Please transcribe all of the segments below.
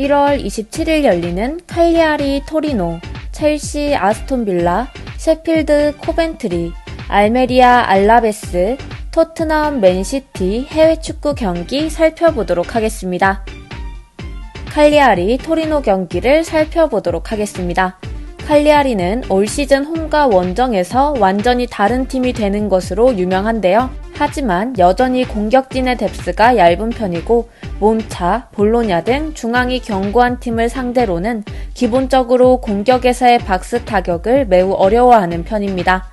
11월 27일 열리는 칼리아리 토리노, 첼시 아스톤빌라, 셰필드 코벤트리, 알메리아 알라베스, 토트넘 맨시티 해외 축구 경기 살펴보도록 하겠습니다. 칼리아리 토리노 경기를 살펴보도록 하겠습니다. 칼리아리는 올 시즌 홈과 원정에서 완전히 다른 팀이 되는 것으로 유명한데요. 하지만 여전히 공격진의 뎁스가 얇은 편이고 몬차, 볼로냐 등 중앙이 견고한 팀을 상대로는 기본적으로 공격에서의 박스 타격을 매우 어려워하는 편입니다.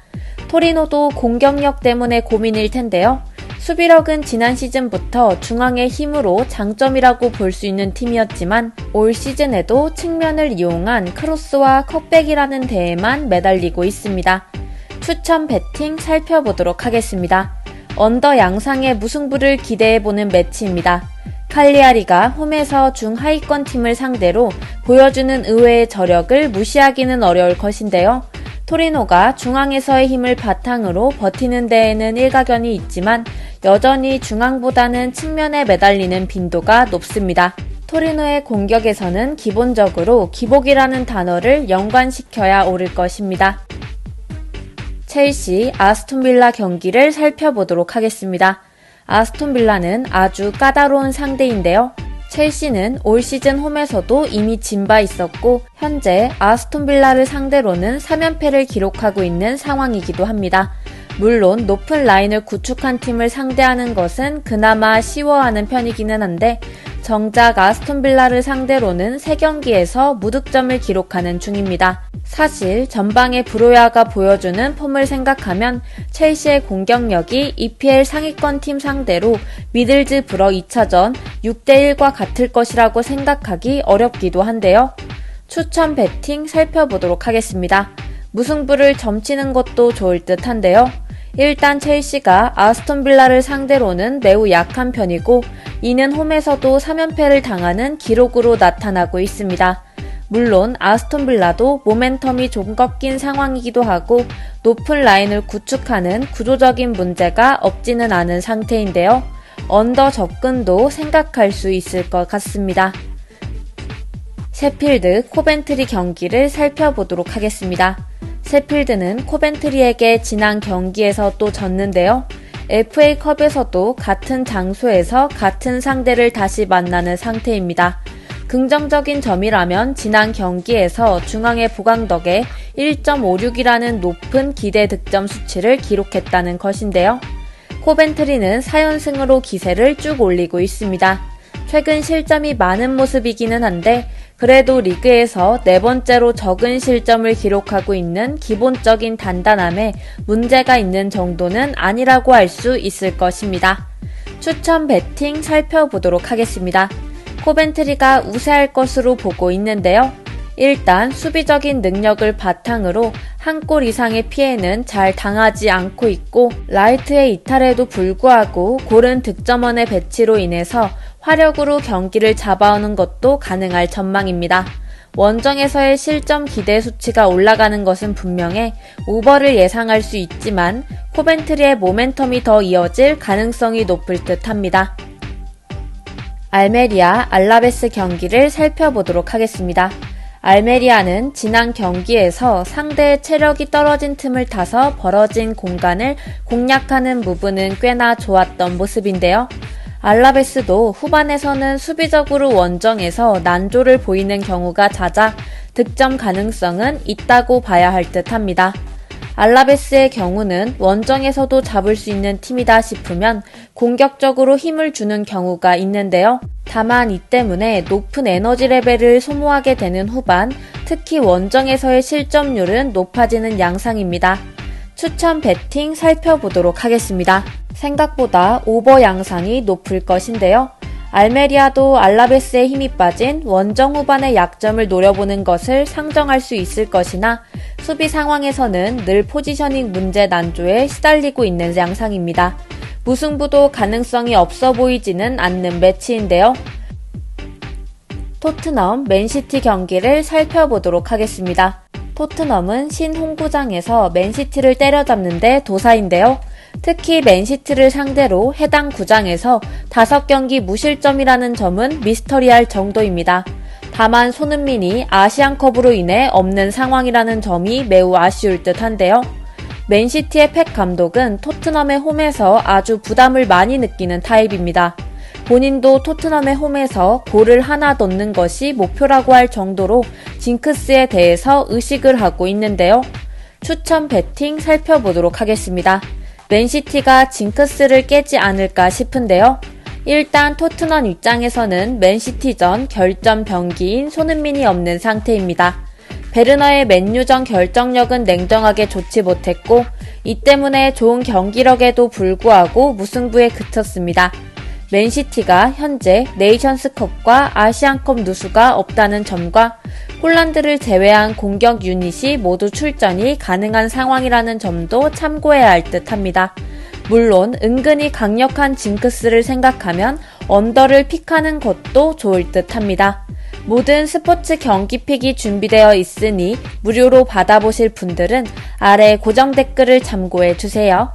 토리노도 공격력 때문에 고민일 텐데요. 수비력은 지난 시즌부터 중앙의 힘으로 장점이라고 볼 수 있는 팀이었지만 올 시즌에도 측면을 이용한 크로스와 컵백이라는 대회만 매달리고 있습니다. 추천 배팅 살펴보도록 하겠습니다. 언더 양상의 무승부를 기대해보는 매치입니다. 칼리아리가 홈에서 중하위권 팀을 상대로 보여주는 의외의 저력을 무시하기는 어려울 것인데요. 토리노가 중앙에서의 힘을 바탕으로 버티는 데에는 일가견이 있지만 여전히 중앙보다는 측면에 매달리는 빈도가 높습니다. 토리노의 공격에서는 기본적으로 기복이라는 단어를 연관시켜야 옳을 것입니다. 첼시 아스톤빌라 경기를 살펴보도록 하겠습니다. 아스톤빌라는 아주 까다로운 상대인데요. 첼시는 올 시즌 홈에서도 이미 진 바 있었고 현재 아스톤빌라를 상대로는 3연패를 기록하고 있는 상황이기도 합니다. 물론 높은 라인을 구축한 팀을 상대하는 것은 그나마 쉬워하는 편이기는 한데 정작 아스톤빌라를 상대로는 3경기에서 무득점을 기록하는 중입니다. 사실 전방의 브로야가 보여주는 폼을 생각하면 첼시의 공격력이 EPL 상위권 팀 상대로 미들즈브러 2차전 6대1과 같을 것이라고 생각하기 어렵기도 한데요. 추천 배팅 살펴보도록 하겠습니다. 무승부를 점치는 것도 좋을 듯 한데요. 일단 첼시가 아스톤빌라를 상대로는 매우 약한 편이고 이는 홈에서도 3연패를 당하는 기록으로 나타나고 있습니다. 물론 아스톤빌라도 모멘텀이 좀 꺾인 상황이기도 하고 높은 라인을 구축하는 구조적인 문제가 없지는 않은 상태인데요. 언더 접근도 생각할 수 있을 것 같습니다. 셰필드 코벤트리 경기를 살펴보도록 하겠습니다. 셰필드는 코벤트리에게 지난 경기에서 또 졌는데요. FA컵에서도 같은 장소에서 같은 상대를 다시 만나는 상태입니다. 긍정적인 점이라면 지난 경기에서 중앙의 보강 덕에 1.56이라는 높은 기대 득점 수치를 기록했다는 것인데요. 코벤트리는 4연승으로 기세를 쭉 올리고 있습니다. 최근 실점이 많은 모습이기는 한데 그래도 리그에서 4번째로 적은 실점을 기록하고 있는 기본적인 단단함에 문제가 있는 정도는 아니라고 할 수 있을 것입니다. 추천 배팅 살펴보도록 하겠습니다. 코벤트리가 우세할 것으로 보고 있는데요. 일단 수비적인 능력을 바탕으로 한 골 이상의 피해는 잘 당하지 않고 있고 라이트의 이탈에도 불구하고 고른 득점원의 배치로 인해서 화력으로 경기를 잡아오는 것도 가능할 전망입니다. 원정에서의 실점 기대 수치가 올라가는 것은 분명해 오버를 예상할 수 있지만 코벤트리의 모멘텀이 더 이어질 가능성이 높을 듯 합니다. 알메리아 알라베스 경기를 살펴보도록 하겠습니다. 알메리아는 지난 경기에서 상대의 체력이 떨어진 틈을 타서 벌어진 공간을 공략하는 부분은 꽤나 좋았던 모습인데요. 알라베스도 후반에서는 수비적으로 원정에서 난조를 보이는 경우가 잦아 득점 가능성은 있다고 봐야 할 듯 합니다. 알라베스의 경우는 원정에서도 잡을 수 있는 팀이다 싶으면 공격적으로 힘을 주는 경우가 있는데요. 다만 이 때문에 높은 에너지 레벨을 소모하게 되는 후반, 특히 원정에서의 실점률은 높아지는 양상입니다. 추천 배팅 살펴보도록 하겠습니다. 생각보다 오버 양상이 높을 것인데요. 알메리아도 알라베스의 힘이 빠진 원정 후반의 약점을 노려보는 것을 상정할 수 있을 것이나 수비 상황에서는 늘 포지셔닝 문제 난조에 시달리고 있는 양상입니다. 무승부도 가능성이 없어 보이지는 않는 매치인데요. 토트넘 맨시티 경기를 살펴보도록 하겠습니다. 토트넘은 신홈구장에서 맨시티를 때려잡는데 도사인데요. 특히 맨시티를 상대로 해당 구장에서 5경기 무실점이라는 점은 미스터리할 정도입니다. 다만 손흥민이 아시안컵으로 인해 없는 상황이라는 점이 매우 아쉬울 듯한데요. 맨시티의 펩 감독은 토트넘의 홈에서 아주 부담을 많이 느끼는 타입입니다. 본인도 토트넘의 홈에서 골을 하나 넣는 것이 목표라고 할 정도로 징크스에 대해서 의식을 하고 있는데요. 추천 배팅 살펴보도록 하겠습니다. 맨시티가 징크스를 깨지 않을까 싶은데요. 일단 토트넘 입장에서는 맨시티전 결전 병기인 손흥민이 없는 상태입니다. 베르너의 맨유전 결정력은 냉정하게 좋지 못했고 이 때문에 좋은 경기력에도 불구하고 무승부에 그쳤습니다. 맨시티가 현재 네이션스컵과 아시안컵 누수가 없다는 점과 홀란드를 제외한 공격 유닛이 모두 출전이 가능한 상황이라는 점도 참고해야 할 듯합니다. 물론 은근히 강력한 징크스를 생각하면 언더를 픽하는 것도 좋을 듯합니다. 모든 스포츠 경기픽이 준비되어 있으니 무료로 받아보실 분들은 아래 고정 댓글을 참고해주세요.